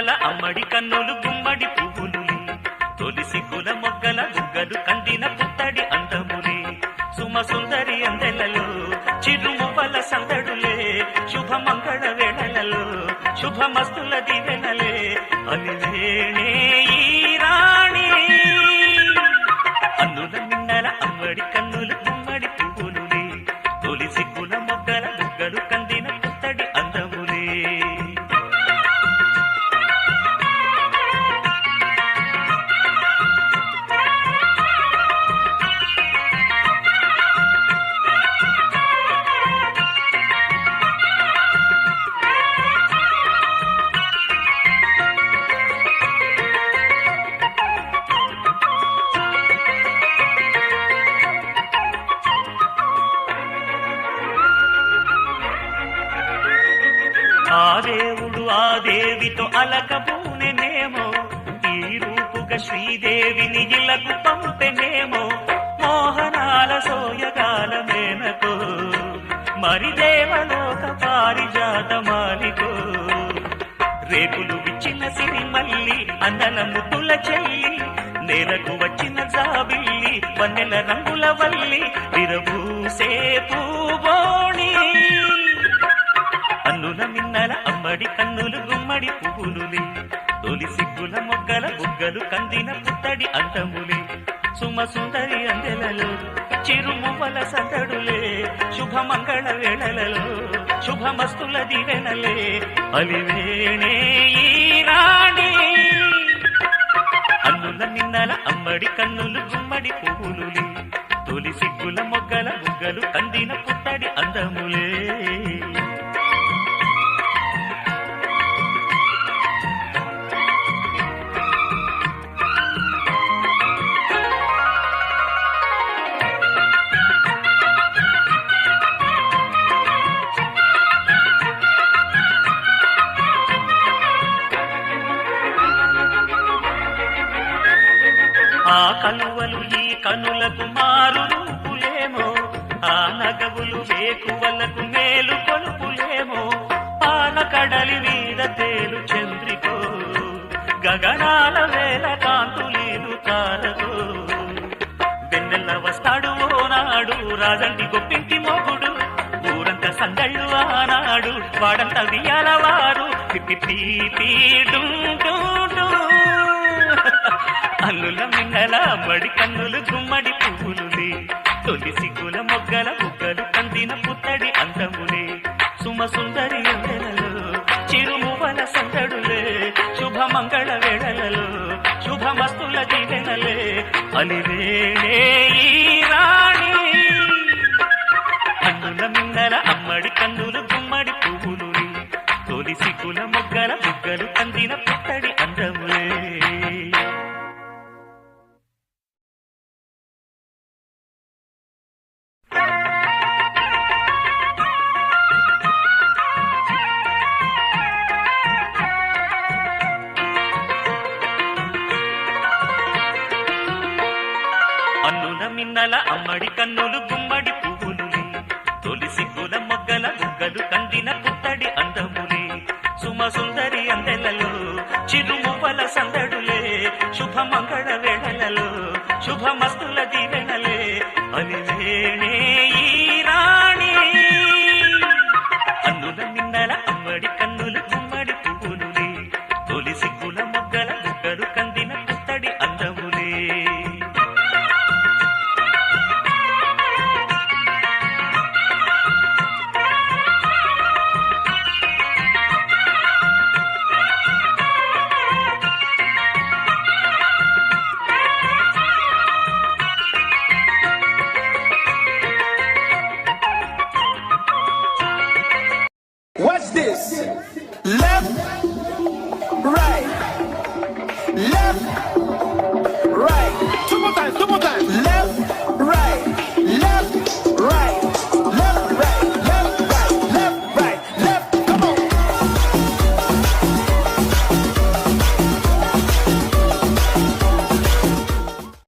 మిన్నల అమ్మడి కన్నులు గుమ్మడి పువ్వులులే తొలి సిగ్గుల మొగ్గల బుగ్గలు కందిన పుత్తడి అందములే సుమ సుందరి అందెలలో చిరుమువ్వల సందడులే శుభమంగళ వేళలలో శుభమస్తుల దివెనలే అలివేణే ఈ రాణి అన్నుల మిన్నల అమ్మడి కన్నులు గుమ్మడి పువ్వులులే తొలి సిగ్గుల మొగ్గల బుగ్గలు కందిన పుత్తడి అందములే. ఆ దేవుడు ఆ దేవితో అలకబూనెనేమో ఈ రూపుగా శ్రీదేవిని ఇలకు పంపెనేమో మోహనాల సోయగాల మేనకో మరి దేవలోక పారిజాత మాలికో రేకులు విచ్చిన సిరిమల్లి అందల ముద్దుల చెల్లి నేలకు వచ్చిన జాబిల్లి వన్నెల రంగుల వల్లి విరబూసే పూబోణి అన్నుల మిన్నల అమ్మడి కన్నులు గుమ్మడి పువ్వులులే తొలి సిగ్గుల మొగ్గల బుగ్గలు కందిన పుత్తడి అందములే సుమ సుందరి అందెలలో చిరుమువ్వల సందడులే శుభమంగళ వేళలలో శుభమస్తుల దివెనలే అలివేణే ఈ రాణి అన్నుల మిన్నల అమ్మడి కన్నులు గుమ్మడి పువ్వులులే తొలి సిగ్గుల మొగ్గల బుగ్గలు కందిన పుత్తడి అందములే. ఆ కలువలు ఈ కనులకు మారు రూపులేమో ఆ నగవులు వేకువలకు మేలు కొలుపులేమో పాల కడలి మీద తేలు చంద్రికో గగనాల వేల కాంతులీలు తారకో వెన్నెల వస్తాడు ఓనాడు రాజంటి గొప్పింటి మొగుడు ఊరంత సందళ్ళు ఆనాడు వాడంత వియాల వారు అల్లుల మిన్నల అమ్మడి కన్నులు గుమ్మడి పువ్వులులే తొలి సిగ్గుల మొగ్గల బుగ్గలు కందిన పుత్తడి అందములే సుమ సుందరి అందెలలో చిరుమువ్వల సందడులే శుభమంగళ వేళలలో శుభమస్తుల దివెనలే అలివేణే ఈ రాణి అన్నుల మిన్నల అమ్మడి కన్నులు గుమ్మడి పువ్వులులే తొలి సిగ్గుల మొగ్గల బుగ్గలు కందిన పుత్తడి అందములే. అన్నుల మిన్నల అమ్మడి కన్నులు గుమ్మడి పువ్వులులే తొలి సిగ్గుల మొగ్గల బుగ్గలు కందిన పుత్తడి అందములే సుమ సుందరి అందెలలో చిరుమువ్వల సందడులే శుభమంగళ వేళలలో శుభమస్తుల దివెనలే అలివేణే ఈ రాణి అన్నుల మిన్నల అమ్మడి కన్నులు గుమ్మడి పువ్వులులే తొలి సిగ్గుల మొగ్గల బుగ్గలు కందిన పుత్తడి అందములే. Watch this. Left, right, left,